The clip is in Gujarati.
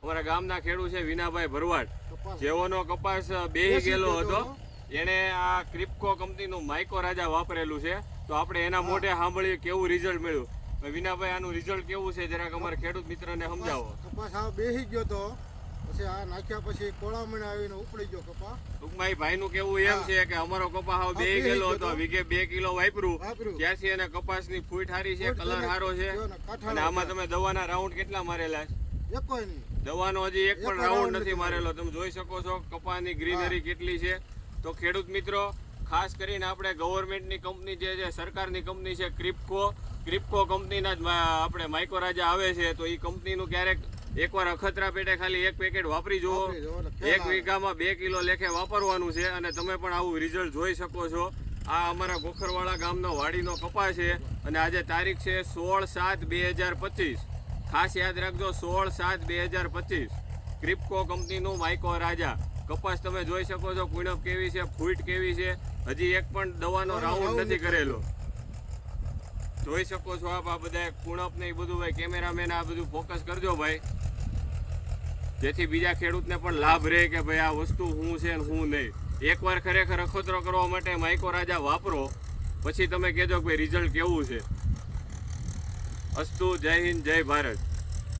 અમારા ગામના ખેડૂત છે વિનાભાઈ ભરવાડ, જેઓનો કપાસ બેહી ગયેલો હતો. એને આ ક્રિપ્કો કંપનીનું માઇકો રાજા વાપરેલું છે. તો આપણે એના મોઢે સાંભળીએ કેવું રિઝલ્ટ મળ્યું. વિનાભાઈ, આનું રિઝલ્ટ કેવું છે જરાક અમારા ખેડૂત મિત્રને સમજાવો. કપાસ આ બેહી ગયો તો પછી આ નાખ્યા પછી કોળામણે આવીને ઉપડી ગયો કપાસ. ટૂંકમાં એ ભાઈનું કેવું એમ છે કે અમારો કપાસ હાવ બેહી ગયેલો હતો, વીઘે 2 કિલો વાપર્યું, ત્યાંથી એને કપાસની ફૂટ સારી છે, કલર સારો છે. અને આમાં તમે દવાના રાઉન્ડ કેટલા મારેલા છે? કોઈ નહીં. દવાનો હજી એક પણ રાઉન્ડ નથી મારેલો. તમે જોઈ શકો છો કપાસની ગ્રીનરી કેટલી છે. તો ખેડૂત મિત્રો, ખાસ કરીને આપણે ગવર્મેન્ટની કંપની જે છે, સરકારની કંપની છે ક્રિપ્કો કંપનીના જ આપણે માઇકો રાજા આવે છે. તો એ કંપનીનું ક્યારેક એકવાર અખતરા પેટે ખાલી એક પેકેટ વાપરી જુઓ. 1 વીઘામાં 2 કિલો લેખે વાપરવાનું છે અને તમે પણ આવું રિઝલ્ટ જોઈ શકો છો. આ અમારા ગોખરવાડા ગામનો વાડીનો કપાસ છે અને આજે તારીખ છે 16/7/2025. ખાસ યાદ રાખજો, 16/7/2025. ક્રિપ્કો કંપનીનું માઇકો રાજા કપાસ તમે જોઈ શકો છો. કુણપ કેવી છે, ફૂટ કેવી છે. હજી એક પણ દવાનો રાઉન્ડ નથી કરેલો. જોઈ શકો છો આપ આ બધા કુણપ ને એ બધું. ભાઈ કેમેરામેન આ બધું ફોકસ કરજો ભાઈ, જેથી બીજા ખેડૂતને પણ લાભ રહે કે ભાઈ આ વસ્તુ શું છે ને શું નહીં. એકવાર ખરેખર અખતરો કરવા માટે માઇકો રાજા વાપરો, પછી તમે કહેજો કે ભાઈ રિઝલ્ટ કેવું છે. અસ્તુ. જય હિન્દ, જય ભારત.